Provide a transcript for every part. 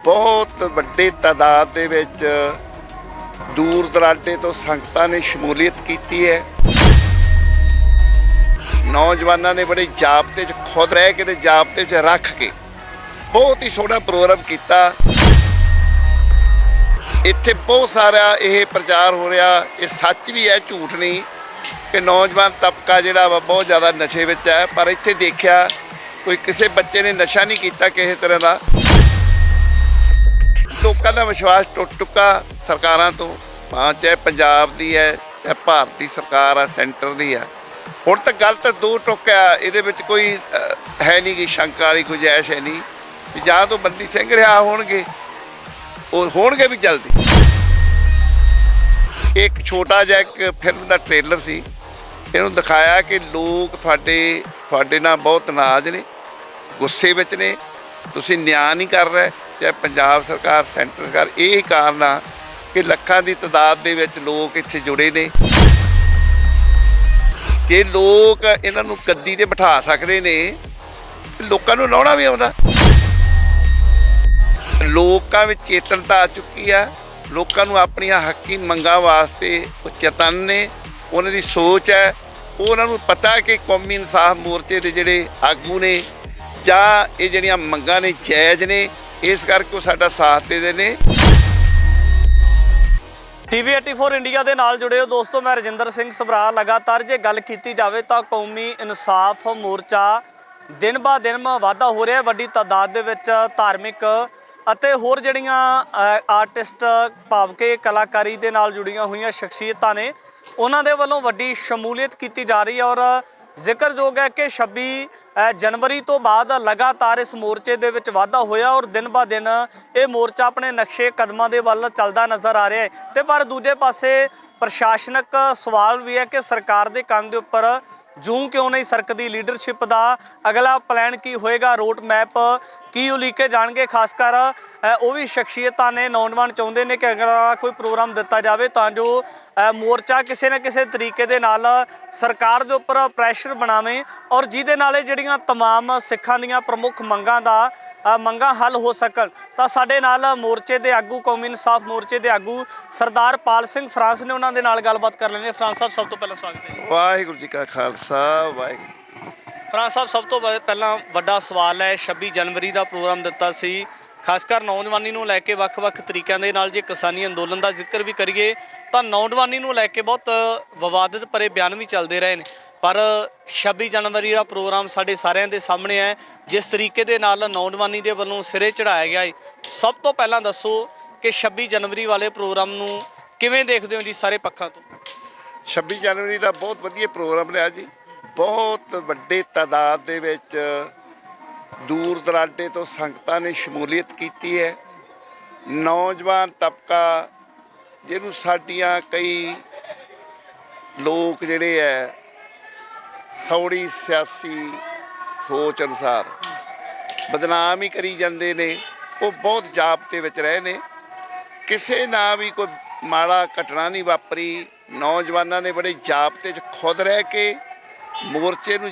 बहुत ਵੱਡੇ ਤਾਦਾਦ ਦੇ ਵਿੱਚ ਦੂਰ ਦਰਾਡੇ ਤੋਂ ਸੰਗਤਾਂ ਨੇ ਸ਼ਮੂਲੀਅਤ ਕੀਤੀ ਹੈ। ਨੌਜਵਾਨਾਂ ਨੇ ਬੜੇ ਜਾਬਤੇ 'ਚ ਖੁਦ ਰਹਿ ਕੇ ਤੇ ਜਾਬਤੇ 'ਚ ਰੱਖ ਕੇ ਬਹੁਤ ਹੀ ਸੋਹਣਾ ਪ੍ਰੋਗਰਾਮ ਕੀਤਾ। ਇੱਥੇ ਬਹੁਤ ਸਾਰਾ ਇਹ ਪ੍ਰਚਾਰ ਹੋ ਰਿਹਾ, ਇਹ ਸੱਚ ਵੀ ਹੈ ਝੂਠ ਨਹੀਂ, ਕਿ ਨੌਜਵਾਨ ਤਬਕਾ ਜਿਹੜਾ ਵਾ ਬਹੁਤ ਜ਼ਿਆਦਾ ਨਸ਼ੇ ਵਿੱਚ ਹੈ। ਪਰ ਇੱਥੇ ਦੇਖਿਆ ਕੋਈ ਕਿਸੇ ਬੱਚੇ ਨੇ ਨਸ਼ਾ ਨਹੀਂ ਕੀਤਾ ਕਿਸੇ ਤਰ੍ਹਾਂ ਦਾ। ਲੋਕਾਂ ਦਾ ਵਿਸ਼ਵਾਸ ਟੁੱਟ ਚੁੱਕਾ ਸਰਕਾਰਾਂ ਤੋਂ, ਚਾਹੇ ਪੰਜਾਬ ਦੀ ਹੈ ਚਾਹੇ ਭਾਰਤੀ ਸਰਕਾਰ ਆ, ਸੈਂਟਰ ਦੀ ਆ। ਹੁਣ ਤਾਂ ਗੱਲ ਤਾਂ ਦੋ ਟੁੱਕ ਆ, ਇਹਦੇ ਵਿੱਚ ਕੋਈ ਹੈ ਨਹੀਂ ਕਿ ਸ਼ੰਕਾ ਵਾਲੀ ਗੁੰਜਾਇਸ਼ ਹੈ ਨਹੀਂ ਵੀ ਜਾਂ ਤੋਂ ਬੰਦੀ ਸਿੰਘ ਰਿਹਾ ਹੋਣਗੇ, ਉਹ ਹੋਣਗੇ ਵੀ ਜਲਦੀ। ਇੱਕ ਛੋਟਾ ਜਿਹਾ ਇੱਕ ਫਿਲਮ ਦਾ ਟ੍ਰੇਲਰ ਸੀ, ਇਹਨੂੰ ਦਿਖਾਇਆ ਕਿ ਲੋਕ ਤੁਹਾਡੇ ਨਾਲ ਬਹੁਤ ਨਾਰਾਜ਼ ਨੇ, ਗੁੱਸੇ ਵਿੱਚ ਨੇ, ਤੁਸੀਂ ਨਿਆਂ ਨਹੀਂ ਕਰ ਰਹੇ, ਚਾਹੇ ਪੰਜਾਬ ਸਰਕਾਰ ਸੈਂਟਰ ਸਰਕਾਰ। ਇਹ ਕਾਰਨ ਆ ਕਿ ਲੱਖਾਂ ਦੀ ਤਾਦਾਦ ਦੇ ਵਿੱਚ ਲੋਕ ਇੱਥੇ ਜੁੜੇ ਨੇ। ਜੇ ਲੋਕ ਇਹਨਾਂ ਨੂੰ ਗੱਦੀ ਤੇ ਬਿਠਾ ਸਕਦੇ ਨੇ, ਲੋਕਾਂ ਨੂੰ ਲਾਉਣਾ ਵੀ ਆਉਂਦਾ। ਲੋਕਾਂ ਵਿੱਚ ਚੇਤਨਤਾ ਆ ਚੁੱਕੀ ਆ, ਲੋਕਾਂ ਨੂੰ ਆਪਣੀਆਂ ਹੱਕੀ ਮੰਗਾਂ ਵਾਸਤੇ ਉਹ ਚੇਤਨ ਨੇ, ਉਹਨਾਂ ਦੀ ਸੋਚ ਹੈ। ਉਹਨਾਂ ਨੂੰ ਪਤਾ ਕਿ ਕੌਮੀ ਇਨਸਾਫ ਮੋਰਚੇ ਦੇ ਜਿਹੜੇ ਆਗੂ ਨੇ ਜਾਂ ਇਹ ਜਿਹੜੀਆਂ ਮੰਗਾਂ ਨੇ ਜਾਇਜ਼ ਨੇ, ਇਸ ਕਰਕੇ ਉਹ ਸਾਡਾ ਸਾਥ ਦੇ ਨੇ। TV 84 ਇੰਡੀਆ ਦੇ ਨਾਲ ਜੁੜੇ ਹੋ ਦੋਸਤੋ, ਮੈਂ ਰਜਿੰਦਰ ਸਿੰਘ ਸਭਰਾ। ਲਗਾਤਾਰ ਜੇ ਗੱਲ ਕੀਤੀ ਜਾਵੇ ਤਾਂ ਕੌਮੀ ਇਨਸਾਫ ਮੋਰਚਾ ਦਿਨ ਬਾ ਦਿਨ ਵਾਧਾ ਹੋ ਰਿਹਾ। ਵੱਡੀ ਤਾਦਾਦ ਦੇ ਵਿੱਚ ਧਾਰਮਿਕ ਅਤੇ ਹੋਰ ਜਿਹੜੀਆਂ ਆਰਟਿਸਟ ਭਾਵ ਕਿ ਕਲਾਕਾਰੀ ਦੇ ਨਾਲ ਜੁੜੀਆਂ ਹੋਈਆਂ ਸ਼ਖਸੀਅਤਾਂ ਨੇ, ਉਹਨਾਂ ਦੇ ਵੱਲੋਂ ਵੱਡੀ ਸ਼ਮੂਲੀਅਤ ਕੀਤੀ ਜਾ ਰਹੀ ਹੈ। ਔਰ ਜ਼ਿਕਰਯੋਗ ਹੈ ਕਿ 26 ਜਨਵਰੀ ਤੋਂ ਬਾਅਦ ਲਗਾਤਾਰ ਇਸ ਮੋਰਚੇ ਦੇ ਵਿੱਚ ਵਾਧਾ ਹੋਇਆ ਔਰ ਦਿਨ ਬਾ ਦਿਨ ਇਹ ਮੋਰਚਾ ਆਪਣੇ ਨਕਸ਼ੇ ਕਦਮਾਂ ਦੇ ਵੱਲ ਚੱਲਦਾ ਨਜ਼ਰ ਆ ਰਿਹਾ ਹੈ। ਤੇ ਪਰ ਦੂਜੇ ਪਾਸੇ ਪ੍ਰਸ਼ਾਸਨਿਕ ਸਵਾਲ ਵੀ ਹੈ ਕਿ ਸਰਕਾਰ ਦੇ ਕੰਨ ਦੇ ਉੱਪਰ ਜੂੰ ਕਿਉਂ ਨਹੀਂ ਸਰਕਦੀ। ਲੀਡਰਸ਼ਿਪ ਦਾ ਅਗਲਾ ਪਲਾਨ ਕੀ ਹੋਏਗਾ, ਰੋਡ ਮੈਪ ਕੀ ਉਲੀਕੇ ਜਾਣਗੇ। ਖਾਸ ਕਰ ਉਹ ਵੀ ਸ਼ਖਸੀਅਤਾਂ ਨੇ, ਨੌਜਵਾਨ ਚਾਹੁੰਦੇ ਨੇ ਕਿ ਅਗਲਾ ਕੋਈ ਪ੍ਰੋਗਰਾਮ ਦਿੱਤਾ ਜਾਵੇ ਤਾਂ ਜੋ ਮੋਰਚਾ ਕਿਸੇ ਨਾ ਕਿਸੇ ਤਰੀਕੇ ਦੇ ਨਾਲ ਸਰਕਾਰ ਦੇ ਉੱਪਰ ਪ੍ਰੈਸ਼ਰ ਬਣਾਵੇ ਔਰ ਜਿਹਦੇ ਨਾਲ ਜਿਹੜੀਆਂ ਤਮਾਮ ਸਿੱਖਾਂ ਦੀਆਂ ਪ੍ਰਮੁੱਖ ਮੰਗਾਂ ਹੱਲ ਹੋ ਸਕਣ। ਤਾਂ ਸਾਡੇ ਨਾਲ ਮੋਰਚੇ ਦੇ ਆਗੂ, ਕੌਮੀ ਇਨਸਾਫ ਮੋਰਚੇ ਦੇ ਆਗੂ ਸਰਦਾਰ ਪਾਲ ਸਿੰਘ ਫਰਾਂਸ ਨੇ, ਉਹਨਾਂ ਦੇ ਨਾਲ ਗੱਲਬਾਤ ਕਰ ਲੈਂਦੇ। ਫਰਾਂਸ ਸਾਹਿਬ, ਸਭ ਤੋਂ ਪਹਿਲਾਂ ਸਵਾਗਤ ਹੈ। ਵਾਹਿਗੁਰੂ ਜੀ ਕਾ ਖਾਲਸਾ, ਵਾਹਿਗੁਰੂ। ਫਰਾਂਸ ਸਾਹਿਬ, ਸਭ ਤੋਂ ਪਹਿਲਾਂ ਵੱਡਾ ਸਵਾਲ ਹੈ, 26 ਜਨਵਰੀ ਦਾ ਪ੍ਰੋਗਰਾਮ ਦਿੱਤਾ ਸੀ, ਖਾਸ ਕਰ ਨੌਜਵਾਨੀ ਨੂੰ ਲੈ ਕੇ ਵੱਖ-ਵੱਖ ਤਰੀਕਿਆਂ ਦੇ ਨਾਲ। ਜੇ ਕਿਸਾਨੀ ਅੰਦੋਲਨ ਦਾ ਜ਼ਿਕਰ ਵੀ ਕਰੀਏ ਤਾਂ ਨੌਜਵਾਨੀ ਨੂੰ ਲੈ ਕੇ ਬਹੁਤ ਵਿਵਾਦਿਤ ਭਰੇ ਬਿਆਨ ਵੀ ਚੱਲਦੇ ਰਹੇ ਨੇ। ਪਰ 26 ਜਨਵਰੀ ਦਾ ਪ੍ਰੋਗਰਾਮ ਸਾਡੇ ਸਾਰਿਆਂ ਦੇ ਸਾਹਮਣੇ ਹੈ, ਜਿਸ ਤਰੀਕੇ ਦੇ ਨਾਲ ਨੌਜਵਾਨੀ ਦੇ ਵੱਲੋਂ ਸਿਰੇ ਚੜਾਇਆ ਗਿਆ ਹੈ। ਸਭ ਤੋਂ ਪਹਿਲਾਂ ਦੱਸੋ ਕਿ 26 ਜਨਵਰੀ ਵਾਲੇ ਪ੍ਰੋਗਰਾਮ ਨੂੰ ਕਿਵੇਂ ਦੇਖਦੇ ਹੋ ਜੀ ਸਾਰੇ ਪੱਖਾਂ ਤੋਂ? 26 ਜਨਵਰੀ ਦਾ ਬਹੁਤ ਵਧੀਆ ਪ੍ਰੋਗਰਾਮ ਰਿਹਾ ਜੀ। ਬਹੁਤ ਵੱਡੇ ਤਾਦਾਦ ਦੇ ਵਿੱਚ ਦੂਰ ਦਰਾਡੇ ਤੋਂ ਸੰਗਤਾਂ ਨੇ ਸ਼ਮੂਲੀਅਤ ਕੀਤੀ ਹੈ। ਨੌਜਵਾਨ ਤਬਕਾ, ਜਿਹਨੂੰ ਸਾਡੀਆਂ ਕਈ ਲੋਕ ਜਿਹੜੇ ਹੈ ਸੌੜੀ ਸਿਆਸੀ ਸੋਚ ਅਨੁਸਾਰ ਬਦਨਾਮ ਹੀ ਕਰੀ ਜਾਂਦੇ ਨੇ, ਉਹ ਬਹੁਤ ਜਾਬਤੇ ਵਿੱਚ ਰਹੇ ਨੇ। ਕਿਸੇ ਨਾਲ ਵੀ ਕੋਈ ਮਾੜਾ ਘਟਨਾ ਨਹੀਂ ਵਾਪਰੀ। ਨੌਜਵਾਨਾਂ ਨੇ ਬੜੇ ਜਾਬਤੇ 'ਚ ਖੁਦ ਰਹਿ ਕੇ ਮੋਰਚੇ ਨੂੰ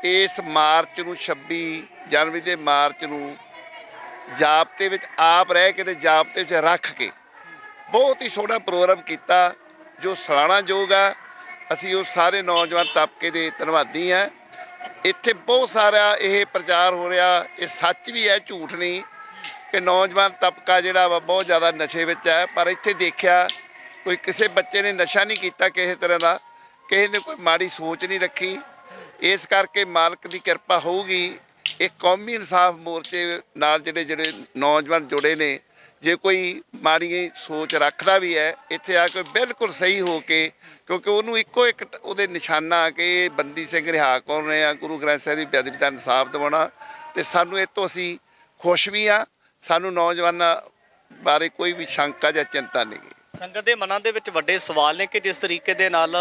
ਇਸ ਮਾਰਚ ਨੂੰ 26 ਜਨਵਰੀ ਦੇ ਮਾਰਚ ਨੂੰ ਜਾਬਤੇ ਵਿੱਚ ਆਪ ਰਹਿ ਕੇ ਤੇ ਜਾਬਤੇ ਵਿੱਚ ਰੱਖ ਕੇ ਬਹੁਤ ਹੀ ਸੋਹਣਾ ਪ੍ਰੋਗਰਾਮ ਕੀਤਾ, ਜੋ ਸਰਾਹਨਾਯੋਗ ਆ। ਅਸੀਂ ਉਹ ਸਾਰੇ ਨੌਜਵਾਨ ਤਬਕੇ ਦੇ ਧੰਨਵਾਦੀ ਹਾਂ। ਇੱਥੇ ਬਹੁਤ ਸਾਰਾ ਇਹ ਪ੍ਰਚਾਰ ਹੋ ਰਿਹਾ, ਇਹ ਸੱਚ ਵੀ ਹੈ ਝੂਠ ਨਹੀਂ, ਕਿ ਨੌਜਵਾਨ ਤਬਕਾ ਜਿਹੜਾ ਵਾ ਬਹੁਤ ਜ਼ਿਆਦਾ ਨਸ਼ੇ ਵਿੱਚ ਹੈ। ਪਰ ਇੱਥੇ ਦੇਖਿਆ ਕੋਈ ਕਿਸੇ ਬੱਚੇ ਨੇ ਨਸ਼ਾ ਨਹੀਂ ਕੀਤਾ ਕਿਸੇ ਤਰ੍ਹਾਂ ਦਾ, ਕਿਸੇ ਨੇ ਕੋਈ ਮਾੜੀ ਸੋਚ ਨਹੀਂ ਰੱਖੀ। ਇਸ ਕਰਕੇ ਮਾਲਕ ਦੀ ਕਿਰਪਾ ਹੋਊਗੀ। ਇਹ ਕੌਮੀ ਇਨਸਾਫ ਮੋਰਚੇ ਨਾਲ ਜਿਹੜੇ ਨੌਜਵਾਨ ਜੁੜੇ ਨੇ, ਜੇ ਕੋਈ ਮਾੜੀ ਸੋਚ ਰੱਖਦਾ ਵੀ ਹੈ, ਇੱਥੇ ਆ ਕੇ ਬਿਲਕੁਲ ਸਹੀ ਹੋ ਕੇ, ਕਿਉਂਕਿ ਉਹਨੂੰ ਇੱਕੋ ਇੱਕ ਉਹਦੇ ਨਿਸ਼ਾਨਾ ਕਿ ਬੰਦੀ ਸਿੰਘ ਰਿਹਾ ਕੌਣ ਰਹੇ ਆ, ਗੁਰੂ ਗ੍ਰੰਥ ਸਾਹਿਬ ਦੀ ਬੇਅਦਬੀ ਦਾ ਇਨਸਾਫ ਦਿਵਾਉਣਾ। ਅਤੇ ਸਾਨੂੰ ਇਹ ਤੋਂ ਅਸੀਂ ਖੁਸ਼ ਵੀ ਹਾਂ। ਸਾਨੂੰ ਨੌਜਵਾਨਾਂ ਬਾਰੇ ਕੋਈ ਵੀ ਸ਼ੰਕਾ ਜਾਂ ਚਿੰਤਾ ਨਹੀਂ ਗੀ। ਸੰਗਤ ਦੇ ਮਨਾਂ ਦੇ ਵਿੱਚ ਵੱਡੇ ਸਵਾਲ ਨੇ ਕਿ ਜਿਸ ਤਰੀਕੇ ਦੇ ਨਾਲ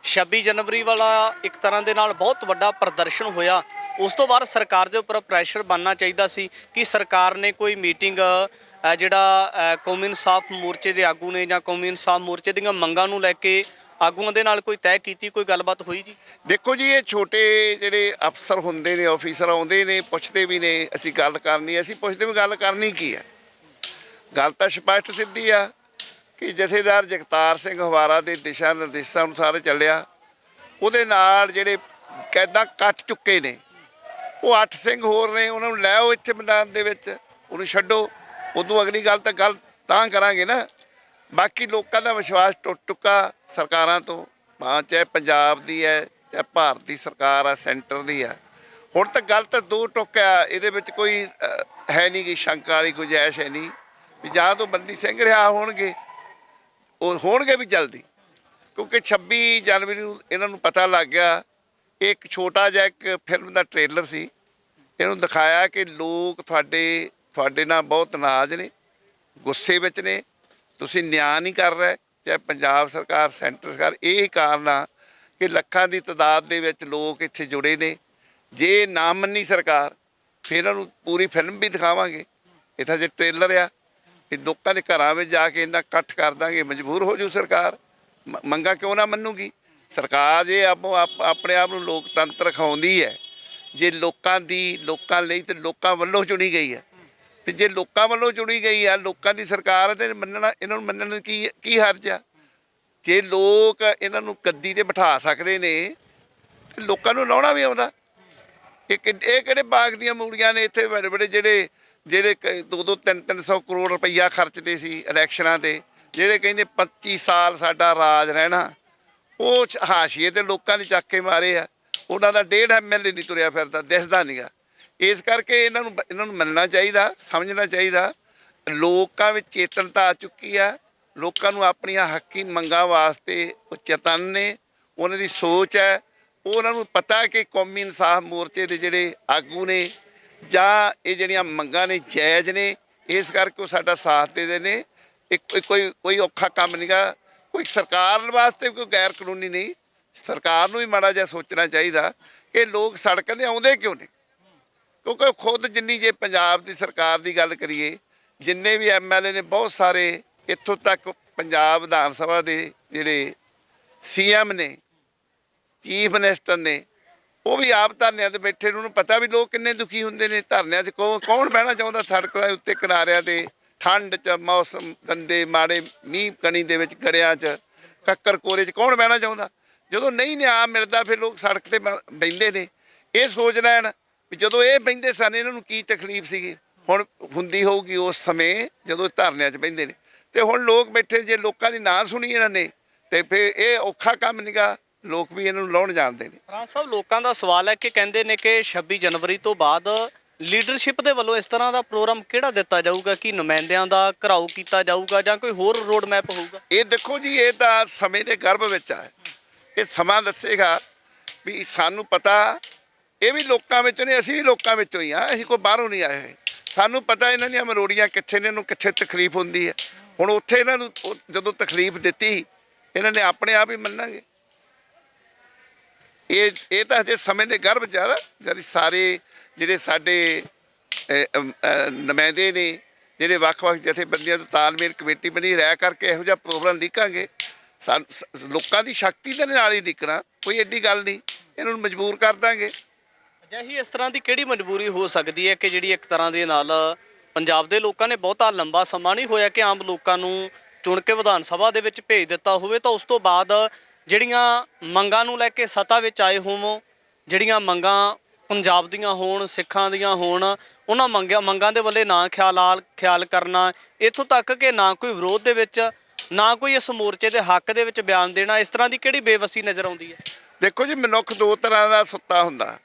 26 ਜਨਵਰੀ ਵਾਲਾ ਇੱਕ ਤਰ੍ਹਾਂ ਦੇ ਨਾਲ ਬਹੁਤ ਵੱਡਾ ਪ੍ਰਦਰਸ਼ਨ ਹੋਇਆ, ਉਸ ਤੋਂ ਬਾਅਦ ਸਰਕਾਰ ਦੇ ਉੱਪਰ ਪ੍ਰੈਸ਼ਰ ਬਣਨਾ ਚਾਹੀਦਾ ਸੀ ਕਿ ਸਰਕਾਰ ਨੇ ਕੋਈ ਮੀਟਿੰਗ ਜਿਹੜਾ ਕੌਮੀ ਇਨਸਾਫ ਮੋਰਚੇ ਦੇ ਆਗੂ ਨੇ ਜਾਂ ਕੌਮੀ ਇਨਸਾਫ ਮੋਰਚੇ ਦੀਆਂ ਮੰਗਾਂ ਨੂੰ ਲੈ ਕੇ ਆਗੂਆਂ ਦੇ ਨਾਲ ਕੋਈ ਤੈਅ ਕੀਤੀ, ਕੋਈ ਗੱਲਬਾਤ ਹੋਈ ਜੀ? ਦੇਖੋ ਜੀ, ਇਹ ਛੋਟੇ ਜਿਹੜੇ ਅਫਸਰ ਹੁੰਦੇ ਨੇ, ਆਫੀਸਰ ਆਉਂਦੇ ਨੇ, ਪੁੱਛਦੇ ਵੀ ਨੇ ਅਸੀਂ ਗੱਲ ਕਰਨੀ, ਅਸੀਂ ਪੁੱਛਦੇ ਵੀ ਗੱਲ ਕਰਨੀ ਕੀ ਹੈ। ਗੱਲ ਤਾਂ ਸਪਸ਼ਟ ਸਿੱਧੀ ਆ ਕਿ ਜਥੇਦਾਰ ਜਗਤਾਰ ਸਿੰਘ ਹਵਾਰਾ ਦੇ ਦਿਸ਼ਾ ਨਿਰਦੇਸ਼ਾਂ ਅਨੁਸਾਰ ਚੱਲਿਆ। ਉਹਦੇ ਨਾਲ ਜਿਹੜੇ ਕੈਦਾਂ ਕੱਟ ਚੁੱਕੇ ਨੇ ਉਹ 8 ਸਿੰਘ ਹੋਰ ਨੇ, ਉਹਨਾਂ ਨੂੰ ਲੈ ਆਓ ਇੱਥੇ ਮੈਦਾਨ ਦੇ ਵਿੱਚ, ਉਹਨੂੰ ਛੱਡੋ। ਉਦੋਂ ਅਗਲੀ ਗੱਲ ਤਾਂ ਕਰਾਂਗੇ ਨਾ। ਬਾਕੀ ਲੋਕਾਂ ਦਾ ਵਿਸ਼ਵਾਸ ਟੁੱਟ ਚੁੱਕਾ ਸਰਕਾਰਾਂ ਤੋਂ, ਚਾਹੇ ਪੰਜਾਬ ਦੀ ਹੈ ਚਾਹੇ ਭਾਰਤ ਦੀ ਸਰਕਾਰ ਆ, ਸੈਂਟਰ ਦੀ ਆ। ਹੁਣ ਤਾਂ ਗੱਲ ਤਾਂ ਦੋ ਟੁੱਕਿਆ, ਇਹਦੇ ਵਿੱਚ ਕੋਈ ਹੈ ਨਹੀਂ ਗੀ ਸ਼ੰਕਾ ਵਾਲੀ ਗੁੰਜਾਇਸ਼ ਹੈ ਨਹੀਂ ਵੀ ਜਾਂ ਤੋਂ ਬੰਦੀ ਸਿੰਘ ਰਿਹਾ ਹੋਣਗੇ, ਉਹ ਹੋਣਗੇ ਵੀ ਜਲਦੀ, ਕਿਉਂਕਿ 26 ਜਨਵਰੀ ਨੂੰ ਇਹਨਾਂ ਨੂੰ ਪਤਾ ਲੱਗ ਗਿਆ। ਇੱਕ ਛੋਟਾ ਜਿਹਾ ਇੱਕ ਫਿਲਮ ਦਾ ਟ੍ਰੇਲਰ ਸੀ, ਇਹਨੂੰ ਦਿਖਾਇਆ ਕਿ ਲੋਕ ਤੁਹਾਡੇ ਨਾਲ ਬਹੁਤ ਨਾਰਾਜ਼ ਨੇ, ਗੁੱਸੇ ਵਿੱਚ ਨੇ, ਤੁਸੀਂ ਨਿਆਂ ਨਹੀਂ ਕਰ ਰਹੇ, ਚਾਹੇ ਪੰਜਾਬ ਸਰਕਾਰ ਸੈਂਟਰ ਸਰਕਾਰ। ਇਹ ਕਾਰਨ ਆ ਕਿ ਲੱਖਾਂ ਦੀ ਤਾਦਾਦ ਦੇ ਵਿੱਚ ਲੋਕ ਇੱਥੇ ਜੁੜੇ ਨੇ। ਜੇ ਨਾ ਮੰਨੀ ਸਰਕਾਰ ਫਿਰ ਇਹਨਾਂ ਨੂੰ ਪੂਰੀ ਫਿਲਮ ਵੀ ਦਿਖਾਵਾਂਗੇ। ਇਹ ਤਾਂ ਜੇ ਟ੍ਰੇਲਰ ਆ ਕਿ ਲੋਕਾਂ ਦੇ ਘਰਾਂ ਵਿੱਚ ਜਾ ਕੇ ਇੰਨਾ ਇਕੱਠ ਕਰ ਦਾਂਗੇ, ਮਜਬੂਰ ਹੋ ਜੂ ਸਰਕਾਰ। ਮੰਗਾਂ ਕਿਉਂ ਨਾ ਮੰਨੂਗੀ ਸਰਕਾਰ? ਜੇ ਆਪਣੇ ਆਪ ਨੂੰ ਲੋਕਤੰਤਰ ਖਾਉਂਦੀ ਹੈ, ਜੇ ਲੋਕਾਂ ਲਈ ਤੇ ਲੋਕਾਂ ਵੱਲੋਂ ਚੁਣੀ ਗਈ ਹੈ, ਤੇ ਜੇ ਲੋਕਾਂ ਵੱਲੋਂ ਚੁਣੀ ਗਈ ਆ, ਲੋਕਾਂ ਦੀ ਸਰਕਾਰ ਹੈ, ਤੇ ਇਹਨਾਂ ਨੂੰ ਮੰਨਣ ਕੀ ਹਰਜ ਆ? ਜੇ ਲੋਕ ਇਹਨਾਂ ਨੂੰ ਗੱਦੀ ਤੇ ਬਿਠਾ ਸਕਦੇ ਨੇ ਤੇ ਲੋਕਾਂ ਨੂੰ ਲਾਉਣਾ ਵੀ ਆਉਂਦਾ। ਇਹ ਕਿਹੜੇ ਬਾਗ ਦੀਆਂ ਮੂਲੀਆਂ ਨੇ ਇੱਥੇ ਬੜੇ ਜਿਹੜੇ 2-2, 300 ਕਰੋੜ ਰੁਪਈਆ ਖਰਚਦੇ ਸੀ ਇਲੈਕਸ਼ਨਾਂ ਤੇ, ਜਿਹੜੇ ਕਹਿੰਦੇ 25 ਸਾਲ ਸਾਡਾ ਰਾਜ ਰਹਿਣਾ, ਉਹ ਹਾਸ਼ੀਏ ਤੇ ਲੋਕਾਂ ਨੇ ਚੱਕ ਕੇ ਮਾਰੇ ਆ। ਉਹਨਾਂ ਦਾ 1.5 MLA ਨਹੀਂ ਤੁਰਿਆ ਫਿਰਦਾ, ਦਿਸਦਾ ਨੀਗਾ। ਇਸ ਕਰਕੇ ਇਹਨਾਂ ਨੂੰ ਮੰਨਣਾ ਚਾਹੀਦਾ, ਸਮਝਣਾ ਚਾਹੀਦਾ। ਲੋਕਾਂ ਵਿੱਚ ਚੇਤਨਤਾ ਆ ਚੁੱਕੀ ਆ, ਲੋਕਾਂ ਨੂੰ ਆਪਣੀਆਂ ਹੱਕੀ ਮੰਗਾਂ ਵਾਸਤੇ ਉਹ ਚੇਤਨ ਨੇ, ਉਹਨਾਂ ਦੀ ਸੋਚ ਹੈ। ਉਹਨਾਂ ਨੂੰ ਪਤਾ ਕਿ ਕੌਮੀ ਇਨਸਾਫ ਮੋਰਚੇ ਦੇ ਜਿਹੜੇ ਆਗੂ ਨੇ ਜਾਂ ਇਹ ਜਿਹੜੀਆਂ ਮੰਗਾਂ ਨੇ ਜਾਇਜ਼ ਨੇ, ਇਸ ਕਰਕੇ ਉਹ ਸਾਡਾ ਸਾਥ ਦੇ ਨੇ। ਕੋਈ ਔਖਾ ਕੰਮ ਨਹੀਂਗਾ, ਕੋਈ ਸਰਕਾਰ ਵਾਸਤੇ ਕੋਈ ਗੈਰ ਕਾਨੂੰਨੀ ਨਹੀਂ। ਸਰਕਾਰ ਨੂੰ ਵੀ ਮਾੜਾ ਜਿਹਾ ਸੋਚਣਾ ਚਾਹੀਦਾ ਕਿ ਲੋਕ ਸੜਕਾਂ 'ਤੇ ਆਉਂਦੇ ਕਿਉਂ ਨੇ, ਕਿਉਂਕਿ ਖੁਦ ਜਿੰਨੀ ਜੇ ਪੰਜਾਬ ਦੀ ਸਰਕਾਰ ਦੀ ਗੱਲ ਕਰੀਏ, ਜਿੰਨੇ ਵੀ MLA ਨੇ ਬਹੁਤ ਸਾਰੇ, ਇੱਥੋਂ ਤੱਕ ਪੰਜਾਬ ਵਿਧਾਨ ਸਭਾ ਦੇ ਜਿਹੜੇ CM ਨੇ, ਚੀਫ ਮਿਨਿਸਟਰ ਨੇ, ਉਹ ਵੀ ਆਪ ਧਰਨਿਆਂ 'ਤੇ ਬੈਠੇ ਨੇ। ਉਹਨੂੰ ਪਤਾ ਵੀ ਲੋਕ ਕਿੰਨੇ ਦੁਖੀ ਹੁੰਦੇ ਨੇ ਧਰਨਿਆਂ 'ਚ। ਕੌਣ ਬਹਿਣਾ ਚਾਹੁੰਦਾ ਸੜਕ ਦੇ ਉੱਤੇ ਕਿਨਾਰਿਆਂ 'ਤੇ, ਠੰਡ 'ਚ, ਮੌਸਮ ਗੰਦੇ ਮਾੜੇ ਮੀਂਹ ਕਣੀ ਦੇ ਵਿੱਚ, ਗੜਿਆਂ 'ਚ, ਕੱਕਰ ਕੋਰੇ 'ਚ ਕੌਣ ਬਹਿਣਾ ਚਾਹੁੰਦਾ? ਜਦੋਂ ਨਹੀਂ ਨਿਆਂ ਮਿਲਦਾ ਫਿਰ ਲੋਕ ਸੜਕ 'ਤੇ ਬਹਿੰਦੇ ਨੇ। ਇਹ ਸੋਚ ਲੈਣ ਵੀ ਜਦੋਂ ਇਹ ਬਹਿੰਦੇ ਸਨ ਇਹਨਾਂ ਨੂੰ ਕੀ ਤਕਲੀਫ ਸੀਗੀ, ਹੁਣ ਹੁੰਦੀ ਹੋਊਗੀ ਉਸ ਸਮੇਂ ਜਦੋਂ ਧਰਨਿਆਂ 'ਚ ਬਹਿੰਦੇ ਨੇ। ਤੇ ਹੁਣ ਲੋਕ ਬੈਠੇ, ਜੇ ਲੋਕਾਂ ਦੀ ਨਾ ਸੁਣੀ ਇਹਨਾਂ ਨੇ ਤੇ ਫਿਰ ਇਹ ਔਖਾ ਕੰਮ ਨਹੀਂਗਾ, ਲੋਕ ਵੀ ਇਹਨਾਂ ਨੂੰ ਲਾਉਣ ਜਾਣਦੇ ਨੇ। ਫਰਾਂਸ ਸਾਹਿਬ, ਲੋਕਾਂ ਦਾ ਸਵਾਲ ਹੈ ਕਿ ਕਹਿੰਦੇ ਨੇ ਕਿ 26 ਜਨਵਰੀ ਤੋਂ ਬਾਅਦ ਲੀਡਰਸ਼ਿਪ ਦੇ ਵੱਲੋਂ ਇਸ ਤਰ੍ਹਾਂ ਦਾ ਪ੍ਰੋਗਰਾਮ ਕਿਹੜਾ ਦਿੱਤਾ ਜਾਊਗਾ ਕਿ ਨੁਮਾਇੰਦਿਆਂ ਦਾ ਘਰਾਓ ਕੀਤਾ ਜਾਊਗਾ ਜਾਂ ਕੋਈ ਹੋਰ ਰੋਡ ਮੈਪ ਹੋਊਗਾ? ਇਹ ਦੇਖੋ ਜੀ, ਇਹ ਤਾਂ ਸਮੇਂ ਦੇ ਗਰਭ ਵਿੱਚ ਆ। ਇਹ ਸਮਾਂ ਦੱਸੇਗਾ ਵੀ। ਸਾਨੂੰ ਪਤਾ ਇਹ ਵੀ ਲੋਕਾਂ ਵਿੱਚੋਂ ਨੇ, ਅਸੀਂ ਵੀ ਲੋਕਾਂ ਵਿੱਚੋਂ ਹੀ ਆ, ਅਸੀਂ ਕੋਈ ਬਾਹਰੋਂ ਨਹੀਂ ਆਏ ਹੋਏ। ਸਾਨੂੰ ਪਤਾ ਇਹਨਾਂ ਦੀਆਂ ਮਰੋੜੀਆਂ ਕਿੱਥੇ ਨੇ, ਇਹਨੂੰ ਕਿੱਥੇ ਤਕਲੀਫ ਹੁੰਦੀ ਹੈ। ਹੁਣ ਉੱਥੇ ਇਹਨਾਂ ਨੂੰ ਜਦੋਂ ਤਕਲੀਫ ਦਿੱਤੀ, ਇਹਨਾਂ ਨੇ ਆਪਣੇ ਆਪ ਹੀ ਮੰਨਾਂਗੇ। ਇਹ ਤਾਂ ਹਜੇ ਸਮੇਂ ਦੇ ਗਰਭ 'ਚ ਆ। ਜਦ ਸਾਰੇ ਜਿਹੜੇ ਸਾਡੇ ਨੁਮਾਇੰਦੇ ਨੇ, ਜਿਹੜੇ ਵੱਖ-ਵੱਖ ਜਥੇਬੰਦੀਆਂ ਤੋਂ ਤਾਲਮੇਲ ਕਮੇਟੀ ਬਣੀ ਰਹਿ ਕਰਕੇ ਇਹੋ ਜਿਹਾ ਪ੍ਰੋਗਰਾਮ ਲਿਖਾਂਗੇ। ਲੋਕਾਂ ਦੀ ਸ਼ਕਤੀ ਦੇ ਨਾਲ ਹੀ ਲਿਖਣਾ, ਕੋਈ ਐਡੀ ਗੱਲ ਨਹੀਂ। ਇਹਨਾਂ ਨੂੰ ਮਜਬੂਰ ਕਰ ਦਾਂਗੇ। ਅਜਿਹੀ ਇਸ ਤਰ੍ਹਾਂ ਦੀ ਕਿਹੜੀ ਮਜਬੂਰੀ ਹੋ ਸਕਦੀ ਹੈ ਕਿ ਜਿਹੜੀ ਇੱਕ ਤਰ੍ਹਾਂ ਦੇ ਨਾਲ ਪੰਜਾਬ ਦੇ ਲੋਕਾਂ ਨੇ ਬਹੁਤਾ ਲੰਬਾ ਸਮਾਂ ਨਹੀਂ ਹੋਇਆ ਕਿ ਆਮ ਲੋਕਾਂ ਨੂੰ ਚੁਣ ਕੇ ਵਿਧਾਨ ਸਭਾ ਦੇ ਵਿੱਚ ਭੇਜ ਦਿੱਤਾ ਹੋਵੇ, ਤਾਂ ਉਸ ਤੋਂ ਬਾਅਦ ਜਿਹੜੀਆਂ ਮੰਗਾਂ ਨੂੰ ਲੈ ਕੇ ਸੱਤਾ ਵਿੱਚ ਆਏ ਹੋਵੋ, ਜਿਹੜੀਆਂ ਮੰਗਾਂ ਪੰਜਾਬ ਦੀਆਂ ਹੋਣ, ਸਿੱਖਾਂ ਦੀਆਂ ਹੋਣ, ਉਹਨਾਂ ਮੰਗਾਂ ਦੇ ਵੱਲੇ ਨਾ ਖਿਆਲ ਕਰਨਾ, ਇੱਥੋਂ ਤੱਕ ਕਿ ਨਾ ਕੋਈ ਵਿਰੋਧ ਦੇ ਵਿੱਚ, ਨਾ ਕੋਈ ਇਸ ਮੋਰਚੇ ਦੇ ਹੱਕ ਦੇ ਵਿੱਚ ਬਿਆਨ ਦੇਣਾ, ਇਸ ਤਰ੍ਹਾਂ ਦੀ ਕਿਹੜੀ ਬੇਵਸੀ ਨਜ਼ਰ ਆਉਂਦੀ ਹੈ? ਦੇਖੋ ਜੀ, ਮਨੁੱਖ ਦੋ ਤਰ੍ਹਾਂ ਦਾ ਸੁੱਤਾ ਹੁੰਦਾ।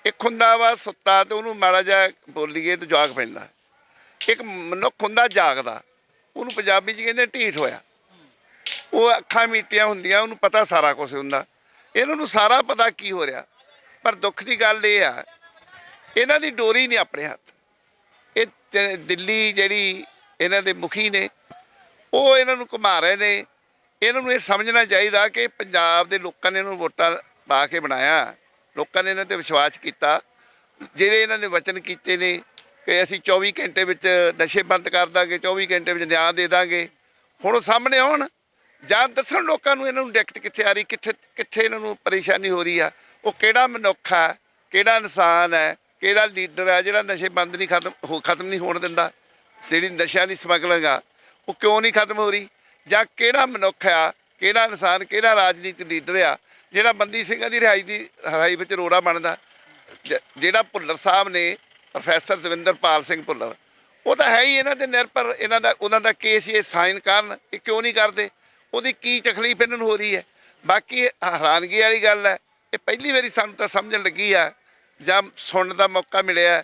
ਇੱਕ ਹੁੰਦਾ ਵਾ ਸੁੱਤਾ ਤੇ ਉਹਨੂੰ ਮਾੜਾ ਜਿਹਾ ਬੋਲੀਏ ਤੇ ਜਾਗ ਪੈਂਦਾ। ਇੱਕ ਮਨੁੱਖ ਹੁੰਦਾ ਜਾਗਦਾ, ਉਹਨੂੰ ਪੰਜਾਬੀ 'ਚ ਕਹਿੰਦੇ ਢੀਠ ਹੋਇਆ। ਉਹ ਅੱਖਾਂ ਮੀਟੀਆਂ ਹੁੰਦੀਆਂ, ਉਹਨੂੰ ਪਤਾ ਸਾਰਾ ਕੁਝ ਹੁੰਦਾ। ਇਹਨਾਂ ਨੂੰ ਸਾਰਾ ਪਤਾ ਕੀ ਹੋ ਰਿਹਾ, ਪਰ ਦੁੱਖ ਦੀ ਗੱਲ ਇਹ ਆ ਇਹਨਾਂ ਦੀ ਡੋਰੀ ਨਹੀਂ ਆਪਣੇ ਹੱਥ। ਇਹ ਦਿੱਲੀ ਜਿਹੜੀ ਇਹਨਾਂ ਦੇ ਮੁਖੀ ਨੇ, ਉਹ ਇਹਨਾਂ ਨੂੰ ਘੁਮਾ ਰਹੇ ਨੇ। ਇਹਨਾਂ ਨੂੰ ਇਹ ਸਮਝਣਾ ਚਾਹੀਦਾ ਕਿ ਪੰਜਾਬ ਦੇ ਲੋਕਾਂ ਨੇ ਇਹਨੂੰ ਵੋਟਾਂ ਪਾ ਕੇ ਬਣਾਇਆ, ਲੋਕਾਂ ਨੇ ਇਹਨਾਂ 'ਤੇ ਵਿਸ਼ਵਾਸ ਕੀਤਾ। ਜਿਹੜੇ ਇਹਨਾਂ ਨੇ ਵਚਨ ਕੀਤੇ ਨੇ ਕਿ ਅਸੀਂ 24 ਘੰਟੇ ਵਿੱਚ ਨਸ਼ੇ ਬੰਦ ਕਰ ਦਾਂਗੇ, 24 ਘੰਟੇ ਵਿੱਚ ਨਿਆਂ ਦੇ ਦਾਂਗੇ, ਹੁਣ ਉਹ ਸਾਹਮਣੇ ਆਉਣ ਜਾਂ ਦੱਸਣ ਲੋਕਾਂ ਨੂੰ ਇਹਨਾਂ ਨੂੰ ਦਿੱਕਤ ਕਿੱਥੇ ਆ ਰਹੀ, ਕਿੱਥੇ ਇਹਨਾਂ ਨੂੰ ਪਰੇਸ਼ਾਨੀ ਹੋ ਰਹੀ ਆ। ਉਹ ਕਿਹੜਾ ਮਨੁੱਖ ਆ, ਕਿਹੜਾ ਇਨਸਾਨ ਹੈ, ਕਿਹੜਾ ਲੀਡਰ ਹੈ ਜਿਹੜਾ ਨਸ਼ੇ ਬੰਦ ਨਹੀਂ ਖਤਮ ਨਹੀਂ ਹੋਣ ਦਿੰਦਾ। ਜਿਹੜੀ ਨਸ਼ਿਆਂ ਦੀ ਸਮਗਲਿੰਗ ਆ ਉਹ ਕਿਉਂ ਨਹੀਂ ਖਤਮ ਹੋ ਰਹੀ? ਜਾਂ ਕਿਹੜਾ ਮਨੁੱਖ ਆ, ਕਿਹੜਾ ਇਨਸਾਨ, ਕਿਹੜਾ ਰਾਜਨੀਤਿਕ ਲੀਡਰ ਆ ਜਿਹੜਾ ਬੰਦੀ ਸਿੰਘਾਂ ਦੀ ਰਿਹਾਈ ਵਿੱਚ ਰੋੜਾ ਬਣਦਾ? ਜਿਹੜਾ ਭੁੱਲਰ ਸਾਹਿਬ ਨੇ, ਪ੍ਰੋਫੈਸਰ ਦਵਿੰਦਰਪਾਲ ਸਿੰਘ ਭੁੱਲਰ, ਉਹ ਤਾਂ ਹੈ ਹੀ ਇਹਨਾਂ ਦੇ ਨਿਰਭਰ, ਉਹਨਾਂ ਦਾ ਕੇਸ ਇਹ ਸਾਈਨ ਕਰਨ, ਇਹ ਕਿਉਂ ਨਹੀਂ ਕਰਦੇ? ਉਹਦੀ ਕੀ ਤਕਲੀਫ ਇਹਨਾਂ ਨੂੰ ਹੋ ਰਹੀ ਹੈ? ਬਾਕੀ ਹੈਰਾਨਗੀ ਵਾਲੀ ਗੱਲ ਹੈ, ਇਹ ਪਹਿਲੀ ਵਾਰੀ ਸਾਨੂੰ ਤਾਂ ਸਮਝਣ ਲੱਗੀ ਆ ਜਾਂ ਸੁਣਨ ਦਾ ਮੌਕਾ ਮਿਲਿਆ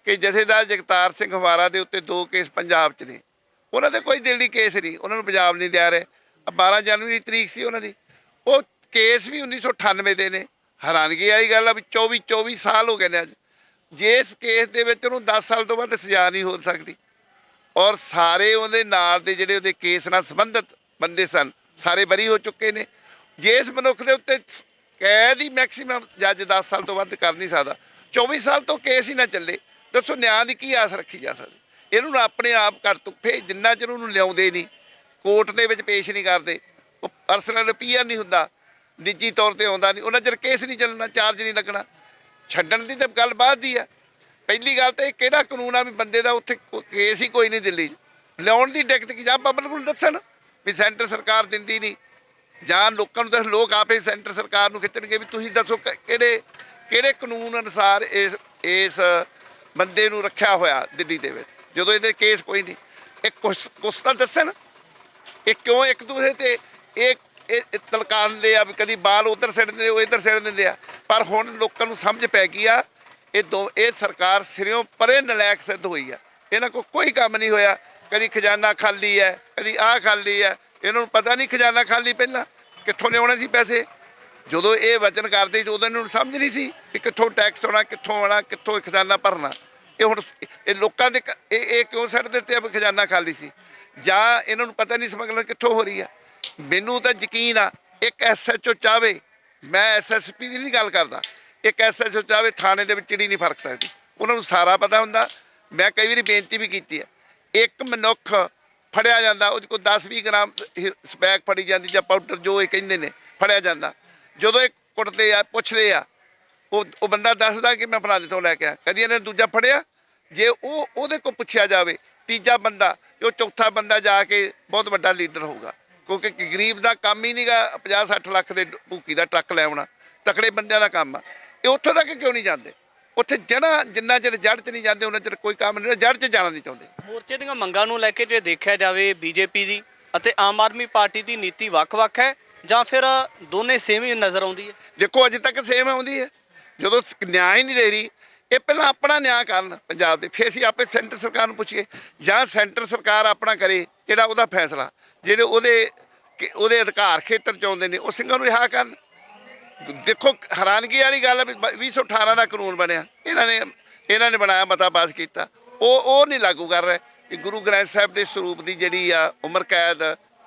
ਕਿ ਜਥੇਦਾਰ ਜਗਤਾਰ ਸਿੰਘ ਹਵਾਰਾ ਦੇ ਉੱਤੇ 2 ਕੇਸ ਪੰਜਾਬ 'ਚ ਨੇ। ਉਹਨਾਂ ਦੇ ਕੋਈ ਦਿਲ ਦੀ ਕੇਸ ਨਹੀਂ, ਉਹਨਾਂ ਨੂੰ ਪੰਜਾਬ ਨਹੀਂ ਲਿਆ ਰਹੇ। 12 ਜਨਵਰੀ ਦੀ ਤਰੀਕ ਸੀ ਉਹਨਾਂ ਦੀ, ਉਹ ਕੇਸ ਵੀ 1998 ਦੇ ਨੇ। ਹੈਰਾਨਗੀ ਵਾਲੀ ਗੱਲ ਆ ਵੀ 24 ਸਾਲ ਹੋ ਗਏ ਨੇ ਅੱਜ। ਜੇ ਇਸ ਕੇਸ ਦੇ ਵਿੱਚ ਉਹਨੂੰ 10 ਸਾਲ ਤੋਂ ਵੱਧ ਸਜ਼ਾ ਨਹੀਂ ਹੋ ਸਕਦੀ, ਔਰ ਸਾਰੇ ਉਹਦੇ ਨਾਲ ਦੇ ਜਿਹੜੇ ਉਹਦੇ ਕੇਸ ਨਾਲ ਸੰਬੰਧਿਤ ਬੰਦੇ ਸਨ ਸਾਰੇ ਬਰੀ ਹੋ ਚੁੱਕੇ ਨੇ। ਜੇ ਇਸ ਮਨੁੱਖ ਦੇ ਉੱਤੇ ਕੈਦ ਹੀ ਮੈਕਸੀਮਮ ਜੱਜ 10 ਸਾਲ ਤੋਂ ਵੱਧ ਕਰ ਨਹੀਂ ਸਕਦਾ, 24 ਸਾਲ ਤੋਂ ਕੇਸ ਹੀ ਨਾ ਚੱਲੇ, ਦੱਸੋ ਨਿਆਂ ਦੀ ਕੀ ਆਸ ਰੱਖੀ ਜਾ ਸਕਦੀ? ਇਹਨੂੰ ਆਪਣੇ ਆਪ ਕਰ ਤੁੱਫੇ, ਜਿੰਨਾ ਚਿਰ ਉਹਨੂੰ ਲਿਆਉਂਦੇ ਨਹੀਂ, ਕੋਰਟ ਦੇ ਵਿੱਚ ਪੇਸ਼ ਨਹੀਂ ਕਰਦੇ, ਉਹ ਪਰਸਨਲ ਅਪੀਅਰ ਨਹੀਂ ਹੁੰਦਾ, ਨਿੱਜੀ ਤੌਰ ਤੇ ਆਉਂਦਾ ਨਹੀਂ, ਉਹਨਾਂ ਚਿਰ ਕੇਸ ਨਹੀਂ ਚੱਲਣਾ, ਚਾਰਜ ਨਹੀਂ ਲੱਗਣਾ। ਛੱਡਣ ਦੀ ਤਾਂ ਗੱਲ ਬਾਅਦ ਦੀ ਆ। ਪਹਿਲੀ ਗੱਲ ਤਾਂ ਇਹ ਕਿਹੜਾ ਕਾਨੂੰਨ ਆ ਵੀ ਬੰਦੇ ਦਾ ਉੱਥੇ ਕੇਸ ਹੀ ਕੋਈ ਨਹੀਂ ਦਿੱਲੀ 'ਚ ਲਿਆਉਣ ਦੀ ਦਿੱਕਤ ਕੀ? ਜਾਂ ਪਬਲਿਕ ਨੂੰ ਦੱਸਣ ਵੀ ਸੈਂਟਰ ਸਰਕਾਰ ਦਿੰਦੀ ਨਹੀਂ, ਜਾਂ ਲੋਕਾਂ ਨੂੰ ਦੱਸ, ਲੋਕ ਆਪੇ ਸੈਂਟਰ ਸਰਕਾਰ ਨੂੰ ਖਿੱਚਣਗੇ ਵੀ ਤੁਸੀਂ ਦੱਸੋ ਕਿਹੜੇ ਕਾਨੂੰਨ ਅਨੁਸਾਰ ਇਸ ਬੰਦੇ ਨੂੰ ਰੱਖਿਆ ਹੋਇਆ ਦਿੱਲੀ ਦੇ ਵਿੱਚ, ਜਦੋਂ ਇਹਦੇ ਕੇਸ ਕੋਈ ਨਹੀਂ। ਇਹ ਕੁਛ ਤਾਂ ਦੱਸਣ, ਇਹ ਕਿਉਂ ਇੱਕ ਦੂਸਰੇ ਤੇ ਇਹ ਤਲਕਾਉਂਦੇ ਆ ਵੀ ਕਦੀ ਬਾਲ ਉੱਧਰ ਸਿੱਟ ਦਿੰਦੇ, ਉਹ ਇੱਧਰ ਸਿੱਟ ਦਿੰਦੇ ਆ। ਪਰ ਹੁਣ ਲੋਕਾਂ ਨੂੰ ਸਮਝ ਪੈ ਗਈ ਆ ਇਹ ਸਰਕਾਰ ਸਿਰਿਓਂ ਪਰੇ ਨਲਾਇਕ ਸਿੱਧ ਹੋਈ ਆ। ਇਹਨਾਂ ਕੋਲ ਕੋਈ ਕੰਮ ਨਹੀਂ ਹੋਇਆ, ਕਦੀ ਖਜ਼ਾਨਾ ਖਾਲੀ ਹੈ, ਕਦੀ ਆਹ ਖਾਲੀ ਹੈ। ਇਹਨਾਂ ਨੂੰ ਪਤਾ ਨਹੀਂ ਖਜ਼ਾਨਾ ਖਾਲੀ ਪਹਿਲਾਂ ਕਿੱਥੋਂ ਲਿਆਉਣੇ ਸੀ ਪੈਸੇ। ਜਦੋਂ ਇਹ ਵਚਨ ਕਰਦੇ ਉਦੋਂ ਇਹਨਾਂ ਨੂੰ ਸਮਝ ਨਹੀਂ ਸੀ ਕਿ ਕਿੱਥੋਂ ਟੈਕਸ ਆਉਣਾ, ਕਿੱਥੋਂ ਆਉਣਾ, ਕਿੱਥੋਂ ਖਜ਼ਾਨਾ ਭਰਨਾ। ਇਹ ਹੁਣ ਇਹ ਲੋਕਾਂ ਦੇ ਇਹ ਕਿਉਂ ਸੱਟ ਦਿੱਤੇ ਆ ਵੀ ਖਜ਼ਾਨਾ ਖਾਲੀ ਸੀ? ਜਾਂ ਇਹਨਾਂ ਨੂੰ ਪਤਾ ਨਹੀਂ ਸਮਗਲਿੰਗ ਕਿੱਥੋਂ ਹੋ ਰਹੀ ਆ? ਮੈਨੂੰ ਤਾਂ ਯਕੀਨ ਆ ਇੱਕ SHO ਚਾਹਵੇ, ਮੈਂ SSP ਦੀ ਨਹੀਂ ਗੱਲ ਕਰਦਾ, ਇੱਕ SHO ਚਾਹਵੇ ਥਾਣੇ ਦੇ ਵਿੱਚ ਚਿੜੀ ਨਹੀਂ ਫਰਕ ਸਕਦੀ, ਉਹਨਾਂ ਨੂੰ ਸਾਰਾ ਪਤਾ ਹੁੰਦਾ। ਮੈਂ ਕਈ ਵਾਰੀ ਬੇਨਤੀ ਵੀ ਕੀਤੀ ਹੈ, ਇੱਕ ਮਨੁੱਖ ਫੜਿਆ ਜਾਂਦਾ, ਉਹਦੇ ਕੋਲ 10-20 ਗ੍ਰਾਮ ਸਮੈਕ ਫੜੀ ਜਾਂਦੀ ਜਾਂ ਪਾਊਡਰ ਜੋ ਇਹ ਕਹਿੰਦੇ ਨੇ ਫੜਿਆ ਜਾਂਦਾ, ਜਦੋਂ ਇਹ ਕੁੱਟਦੇ ਆ, ਪੁੱਛਦੇ ਆ, ਉਹ ਬੰਦਾ ਦੱਸਦਾ ਕਿ ਮੈਂ ਫਲਾਣੇ ਤੋਂ ਲੈ ਕੇ ਆ। ਕਦੀ ਇਹਨੇ ਦੂਜਾ ਫੜਿਆ, ਜੇ ਉਹਦੇ ਕੋਲ ਪੁੱਛਿਆ ਜਾਵੇ, ਤੀਜਾ ਬੰਦਾ, ਉਹ ਚੌਥਾ ਬੰਦਾ ਜਾ ਕੇ ਬਹੁਤ ਵੱਡਾ ਲੀਡਰ ਹੋਊਗਾ, ਕਿਉਂਕਿ ਗਰੀਬ ਦਾ ਕੰਮ ਹੀ ਨਹੀਂਗਾ 50-60 ਲੱਖ ਦੇ ਭੂਕੀ ਦਾ ਟਰੱਕ ਲੈ ਆਉਣਾ, ਤਕੜੇ ਬੰਦਿਆਂ ਦਾ ਕੰਮ ਆ। ਇਹ ਉੱਥੋਂ ਤੱਕ ਕਿਉਂ ਨਹੀਂ ਜਾਂਦੇ? ਉੱਥੇ ਜਿੰਨਾ ਚਿਰ ਜੜ੍ਹ 'ਚ ਨਹੀਂ ਜਾਂਦੇ ਉਹਨਾਂ ਚਿਰ ਕੋਈ ਕੰਮ ਨਹੀਂ, ਜੜ੍ਹ 'ਚ ਜਾਣਾ ਨਹੀਂ ਚਾਹੁੰਦੇ। ਮੋਰਚੇ ਦੀਆਂ ਮੰਗਾਂ ਨੂੰ ਲੈ ਕੇ ਜੇ ਦੇਖਿਆ ਜਾਵੇ, BJP ਦੀ ਅਤੇ ਆਮ ਆਦਮੀ ਪਾਰਟੀ ਦੀ ਨੀਤੀ ਵੱਖ-ਵੱਖ ਹੈ ਜਾਂ ਫਿਰ ਦੋਨੇ ਸੇਮ ਹੀ ਨਜ਼ਰ ਆਉਂਦੀ ਹੈ? ਦੇਖੋ ਅਜੇ ਤੱਕ ਸੇਮ ਆਉਂਦੀ ਹੈ। ਜਦੋਂ ਨਿਆਂ ਹੀ ਨਹੀਂ ਦੇ ਰਹੀ, ਇਹ ਪਹਿਲਾਂ ਆਪਣਾ ਨਿਆਂ ਕਰਨ ਪੰਜਾਬ ਦੇ, ਫਿਰ ਅਸੀਂ ਆਪੇ ਸੈਂਟਰ ਸਰਕਾਰ ਨੂੰ ਪੁੱਛੀਏ, ਜਾਂ ਸੈਂਟਰ ਸਰਕਾਰ ਆਪਣਾ ਕਰੇ ਜਿਹੜਾ ਉਹਦਾ ਫੈਸਲਾ, ਜਿਹੜੇ ਉਹਦੇ ਅਧਿਕਾਰ ਖੇਤਰ 'ਚ ਆਉਂਦੇ ਨੇ ਉਹ ਸਿੰਘਾਂ ਨੂੰ ਰਿਹਾ ਕਰਨ। ਦੇਖੋ ਹੈਰਾਨਗੀ ਵਾਲੀ ਗੱਲ ਹੈ ਵੀ 2018 ਦਾ ਕਾਨੂੰਨ ਬਣਿਆ, ਇਹਨਾਂ ਨੇ ਬਣਾਇਆ, ਮਤਾ ਪਾਸ ਕੀਤਾ, ਉਹ ਨਹੀਂ ਲਾਗੂ ਕਰ ਰਹੇ ਕਿ ਗੁਰੂ ਗ੍ਰੰਥ ਸਾਹਿਬ ਦੇ ਸਰੂਪ ਦੀ ਜਿਹੜੀ ਆ ਉਮਰ ਕੈਦ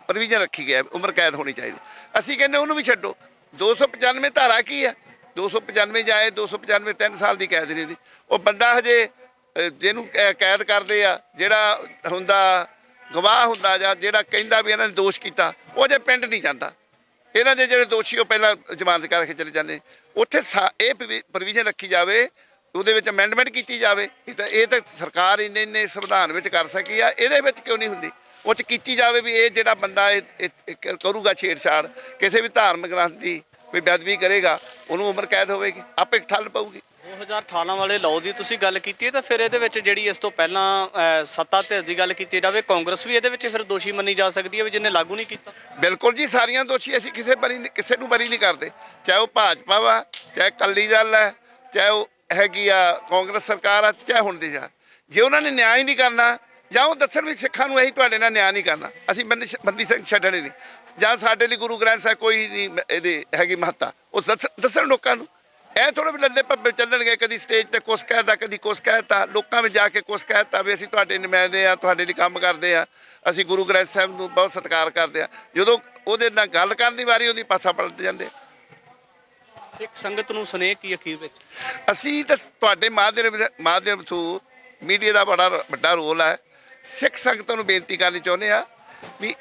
ਪ੍ਰੋਵੀਜ਼ਨ ਰੱਖੀ ਗਿਆ, ਉਮਰ ਕੈਦ ਹੋਣੀ ਚਾਹੀਦੀ। ਅਸੀਂ ਕਹਿੰਦੇ ਉਹਨੂੰ ਵੀ ਛੱਡੋ। 295 ਧਾਰਾ ਕੀ ਆ? 295 ਜਾਏ 295 3 ਸਾਲ ਦੀ ਕੈਦ ਨਹੀਂ ਹੁੰਦੀ। ਉਹ ਬੰਦਾ ਹਜੇ ਜਿਹਨੂੰ ਕੈਦ ਕਰਦੇ ਆ, ਜਿਹੜਾ ਹੁੰਦਾ ਗਵਾਹ ਹੁੰਦਾ ਜਾਂ ਜਿਹੜਾ ਕਹਿੰਦਾ ਵੀ ਇਹਨਾਂ ਨੇ ਦੋਸ਼ ਕੀਤਾ, ਉਹ ਜੇ ਪਿੰਡ ਨਹੀਂ ਜਾਂਦਾ। ਇਹਨਾਂ ਦੇ ਜਿਹੜੇ ਦੋਸ਼ੀ ਉਹ ਪਹਿਲਾਂ ਜ਼ਮਾਨਤ ਕਰਕੇ ਚਲੇ ਜਾਂਦੇ। ਉੱਥੇ ਇਹ ਪ੍ਰੋਵੀਜ਼ਨ ਰੱਖੀ ਜਾਵੇ, ਉਹਦੇ ਵਿੱਚ ਅਮੈਂਡਮੈਂਟ ਕੀਤੀ ਜਾਵੇ। ਇਹ ਤਾਂ ਸਰਕਾਰ ਇੰਨੇ ਸੰਵਿਧਾਨ ਵਿੱਚ ਕਰ ਸਕੀ ਆ, ਇਹਦੇ ਵਿੱਚ ਕਿਉਂ ਨਹੀਂ ਹੁੰਦੀ? ਉਹ 'ਚ ਕੀਤੀ ਜਾਵੇ ਵੀ ਇਹ ਜਿਹੜਾ ਬੰਦਾ ਕਰੂਗਾ ਛੇੜਛਾੜ, ਕਿਸੇ ਵੀ ਧਾਰਮਿਕ ਗ੍ਰੰਥ ਦੀ ਕੋਈ ਬੇਅਦਬੀ ਕਰੇਗਾ, ਉਹਨੂੰ ਉਮਰ ਕੈਦ ਹੋਵੇਗੀ, ਆਪੇ ਠੱਲ ਪਊਗੀ। 2018 ਵਾਲੇ ਲਾਅ ਦੀ ਤੁਸੀਂ ਗੱਲ ਕੀਤੀ ਹੈ, ਤਾਂ ਫਿਰ ਇਹਦੇ ਵਿੱਚ ਜਿਹੜੀ ਇਸ ਤੋਂ ਪਹਿਲਾਂ ਸੱਤਾ ਧਿਰ ਦੀ ਗੱਲ ਕੀਤੀ ਜਾਵੇ, ਕਾਂਗਰਸ ਵੀ ਇਹਦੇ ਵਿੱਚ ਫਿਰ ਦੋਸ਼ੀ ਮੰਨੀ ਜਾ ਸਕਦੀ ਹੈ ਵੀ ਜਿਹਨੇ ਲਾਗੂ ਨਹੀਂ ਕੀਤਾ? ਬਿਲਕੁਲ ਜੀ, ਸਾਰੀਆਂ ਦੋਸ਼ੀ। ਅਸੀਂ ਕਿਸੇ ਨੂੰ ਬਰੀ ਨਹੀਂ ਕਰਦੇ, ਚਾਹੇ ਉਹ ਭਾਜਪਾ ਵਾ, ਚਾਹੇ ਅਕਾਲੀ ਦਲ ਹੈ, ਚਾਹੇ ਉਹ ਹੈਗੀ ਆ ਕਾਂਗਰਸ ਸਰਕਾਰ ਆ, ਚਾਹੇ ਹੁਣ ਦੀ ਜਾ। ਜੇ ਉਹਨਾਂ ਨੇ ਨਿਆਂ ਹੀ ਨਹੀਂ ਕਰਨਾ, ਜਾਂ ਉਹ ਦੱਸਣ ਵੀ ਸਿੱਖਾਂ ਨੂੰ ਅਸੀਂ ਤੁਹਾਡੇ ਨਾਲ ਨਿਆਂ ਨਹੀਂ ਕਰਨਾ, ਅਸੀਂ ਬੰਦੀ ਸਿੰਘ ਛੱਡਣੇ ਨਹੀਂ, ਜਾਂ ਸਾਡੇ ਲਈ ਗੁਰੂ ਗ੍ਰੰਥ ਸਾਹਿਬ ਕੋਈ ਨਹੀਂ ਇਹਦੀ ਹੈਗੀ ਮਹੱਤਤਾ, ਉਹ ਦੱਸਣ ਲੋਕਾਂ ਨੂੰ। ਇਹ ਥੋੜ੍ਹਾ ਵੀ ਲੱਲੇ ਭੱਬੇ ਚੱਲਣਗੇ, ਕਦੀ ਸਟੇਜ 'ਤੇ ਕੁਛ ਕਹਿਤਾ, ਕਦੀ ਕੁਛ ਕਹਿਤਾ, ਲੋਕਾਂ ਵਿੱਚ ਜਾ ਕੇ ਕੁਛ ਕਹਿਤਾ ਵੀ ਅਸੀਂ ਤੁਹਾਡੇ ਨੁਮਾਇੰਦੇ ਆ, ਤੁਹਾਡੇ ਲਈ ਕੰਮ ਕਰਦੇ ਆ, ਅਸੀਂ ਗੁਰੂ ਗ੍ਰੰਥ ਸਾਹਿਬ ਨੂੰ ਬਹੁਤ ਸਤਿਕਾਰ ਕਰਦੇ ਆ। ਜਦੋਂ ਉਹਦੇ ਨਾਲ ਗੱਲ ਕਰਨ ਦੀ ਵਾਰੀ ਉਹਦੀ ਪਾਸਾ ਪਲਟ ਜਾਂਦੇ। ਸਿੱਖ ਸੰਗਤ ਨੂੰ ਸੁਨੇਹ ਕੀ ਅਖੀਰ ਵਿੱਚ? ਅਸੀਂ ਤਾਂ ਤੁਹਾਡੇ ਮਾਧਿਅਮ ਤੋਂ ਮੀਡੀਆ ਦਾ ਬੜਾ ਵੱਡਾ ਰੋਲ ਹੈ। ਸਿੱਖ ਸੰਗਤਾਂ ਨੂੰ ਬੇਨਤੀ ਕਰਨੀ ਚਾਹੁੰਦੇ ਆ ਵੀ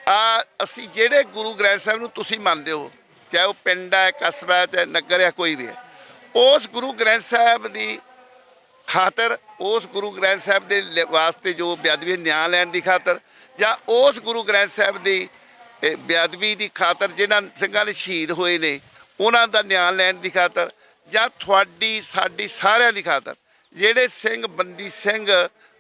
ਅਸੀਂ ਜਿਹੜੇ ਗੁਰੂ ਗ੍ਰੰਥ ਸਾਹਿਬ ਨੂੰ ਤੁਸੀਂ ਮੰਨਦੇ ਹੋ, ਚਾਹੇ ਉਹ ਪਿੰਡ ਹੈ, ਕਸਬਾ ਹੈ, ਚਾਹੇ ਨਗਰ ਹੈ, ਕੋਈ ਵੀ ਹੈ, ਉਸ ਗੁਰੂ ਗ੍ਰੰਥ ਸਾਹਿਬ ਦੀ ਖਾਤਰ ਉਸ ਗੁਰੂ ਗ੍ਰੰਥ ਸਾਹਿਬ ਦੇ ਵਾਸਤੇ ਜੋ ਬੇਅਦਬੀ ਨਿਆਂ ਲੈਣ ਦੀ ਖਾਤਰ, ਜਾਂ ਉਸ ਗੁਰੂ ਗ੍ਰੰਥ ਸਾਹਿਬ ਦੀ ਬੇਅਦਬੀ ਦੀ ਖਾਤਰ ਜਿਨ੍ਹਾਂ ਸਿੰਘਾਂ ਨੇ ਸ਼ਹੀਦ ਹੋਏ ਨੇ ਉਹਨਾਂ ਦਾ ਨਿਆਂ ਲੈਣ ਦੀ ਖਾਤਰ, ਜਾਂ ਤੁਹਾਡੀ ਸਾਡੀ ਸਾਰਿਆਂ ਦੀ ਖਾਤਰ ਜਿਹੜੇ ਸਿੰਘ ਬੰਦੀ ਸਿੰਘ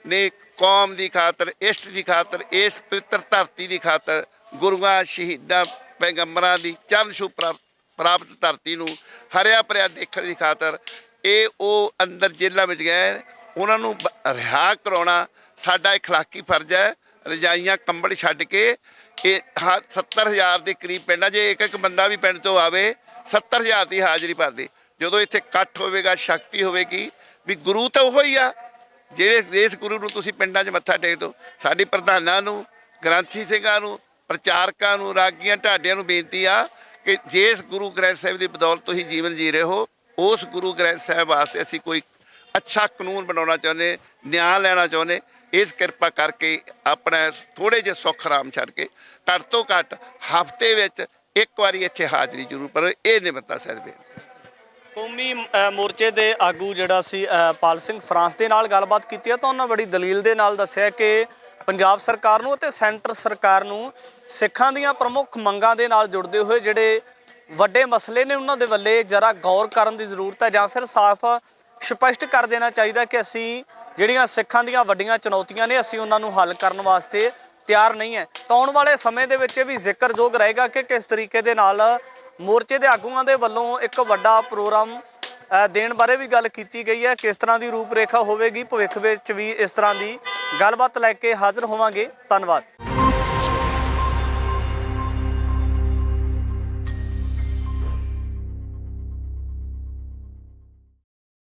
ਨੇ ਕੌਮ ਦੀ ਖਾਤਰ, ਇਸ਼ਟ ਦੀ ਖਾਤਰ, ਇਸ ਪਵਿੱਤਰ ਧਰਤੀ ਦੀ ਖਾਤਰ, ਗੁਰੂਆਂ ਸ਼ਹੀਦਾਂ ਪੈਗੰਬਰਾਂ ਦੀ ਚਰਨ ਛੂਹ ਪ੍ਰਾਪਤ ਧਰਤੀ ਨੂੰ ਹਰਿਆ ਭਰਿਆ ਦੇਖਣ ਦੀ ਖਾਤਰ ਇਹ ਉਹ ਅੰਦਰ ਜੇਲ੍ਹਾਂ ਵਿੱਚ ਗਏ, ਉਹਨਾਂ ਨੂੰ ਰਿਹਾ ਕਰਾਉਣਾ ਸਾਡਾ ਇਖਲਾਕੀ ਫਰਜ਼ ਹੈ। ਰਜਾਈਆਂ ਕੰਬਲ ਛੱਡ ਕੇ ਇਹ 70,000 ਦੇ ਕਰੀਬ ਪਿੰਡਾਂ, ਜੇ ਇੱਕ ਬੰਦਾ ਵੀ ਪਿੰਡ ਤੋਂ ਆਵੇ 70,000 ਦੀ ਹਾਜ਼ਰੀ ਭਰਦੀ। ਜਦੋਂ ਇੱਥੇ ਇਕੱਠ ਹੋਵੇਗਾ, ਸ਼ਕਤੀ ਹੋਵੇਗੀ ਵੀ ਗੁਰੂ ਤਾਂ ਉਹੋ ਹੀ ਆ ਜਿਹੜੇ ਇਸ ਗੁਰੂ ਨੂੰ ਤੁਸੀਂ ਪਿੰਡਾਂ 'ਚ ਮੱਥਾ ਟੇਕ ਦਿਓ। ਸਾਡੀ ਪ੍ਰਧਾਨਾਂ ਨੂੰ, ਗ੍ਰੰਥੀ ਸਿੰਘਾਂ ਨੂੰ, ਪ੍ਰਚਾਰਕਾਂ ਨੂੰ, ਰਾਗੀਆਂ ਢਾਡੀਆਂ ਨੂੰ ਬੇਨਤੀ ਆ ਕਿ ਜਿਸ ਗੁਰੂ ਗ੍ਰੰਥ ਸਾਹਿਬ ਦੀ ਬਦੌਲਤ ਤੁਸੀਂ ਜੀਵਨ ਜੀ ਰਹੇ ਹੋ, ਉਸ ਗੁਰੂ ਗ੍ਰੰਥ ਸਾਹਿਬ ਵਾਸਤੇ ਅਸੀਂ ਕੋਈ ਅੱਛਾ ਕਾਨੂੰਨ ਬਣਾਉਣਾ ਚਾਹੁੰਦੇ, ਨਿਆਂ ਲੈਣਾ ਚਾਹੁੰਦੇ। ਇਸ ਕਿਰਪਾ ਕਰਕੇ ਆਪਣਾ ਥੋੜ੍ਹੇ ਜਿਹੇ ਸੁੱਖ ਆਰਾਮ ਛੱਡ ਕੇ ਘੱਟ ਤੋਂ ਘੱਟ ਹਫ਼ਤੇ ਵਿੱਚ ਇੱਕ ਵਾਰੀ ਇੱਥੇ ਹਾਜ਼ਰੀ ਜ਼ਰੂਰ ਪਰ ਇਹ ਨਿਮਰਤਾ ਸਾਹਿਬ ਬੇਨਤੀ। ਕੌਮੀ ਮੋਰਚੇ ਦੇ ਆਗੂ ਜਿਹੜਾ ਸੀ ਪਾਲ ਸਿੰਘ ਫਰਾਂਸ ਦੇ ਨਾਲ ਗੱਲਬਾਤ ਕੀਤੀ ਹੈ ਤਾਂ ਉਹਨਾਂ ਬੜੀ ਦਲੀਲ ਦੇ ਨਾਲ ਦੱਸਿਆ ਕਿ ਪੰਜਾਬ ਸਰਕਾਰ ਨੂੰ ਅਤੇ ਸੈਂਟਰ ਸਰਕਾਰ ਨੂੰ ਸਿੱਖਾਂ ਦੀਆਂ ਪ੍ਰਮੁੱਖ ਮੰਗਾਂ ਦੇ ਨਾਲ ਜੁੜਦੇ ਹੋਏ ਜਿਹੜੇ ਵੱਡੇ ਮਸਲੇ ਨੇ ਉਹਨਾਂ ਦੇ ਵੱਲੇ ਜ਼ਰਾ ਗੌਰ ਕਰਨ ਦੀ ਜ਼ਰੂਰਤ ਹੈ, ਜਾਂ ਫਿਰ ਸਾਫ਼ ਸਪਸ਼ਟ ਕਰ ਦੇਣਾ ਚਾਹੀਦਾ ਕਿ ਅਸੀਂ ਜਿਹੜੀਆਂ ਸਿੱਖਾਂ ਦੀਆਂ ਵੱਡੀਆਂ ਚੁਣੌਤੀਆਂ ਨੇ ਅਸੀਂ ਉਹਨਾਂ ਨੂੰ ਹੱਲ ਕਰਨ ਵਾਸਤੇ ਤਿਆਰ ਨਹੀਂ ਹੈ। ਤਾਂ ਆਉਣ ਵਾਲੇ ਸਮੇਂ ਦੇ ਵਿੱਚ ਇਹ ਵੀ ਜ਼ਿਕਰਯੋਗ ਰਹੇਗਾ ਕਿ ਕਿਸ ਤਰੀਕੇ ਦੇ ਨਾਲ ਮੋਰਚੇ ਦੇ ਆਗੂਆਂ ਦੇ ਵੱਲੋਂ ਇੱਕ ਵੱਡਾ ਪ੍ਰੋਗਰਾਮ ਦੇਣ ਬਾਰੇ ਵੀ ਗੱਲ ਕੀਤੀ ਗਈ ਹੈ। ਕਿਸ ਤਰ੍ਹਾਂ ਦੀ ਰੂਪ ਰੇਖਾ ਹੋਵੇਗੀ, ਭਵਿੱਖ ਵਿੱਚ ਵੀ ਇਸ ਤਰ੍ਹਾਂ ਦੀ ਗੱਲਬਾਤ ਲੈ ਕੇ ਹਾਜ਼ਰ ਹੋਵਾਂਗੇ। ਧੰਨਵਾਦ।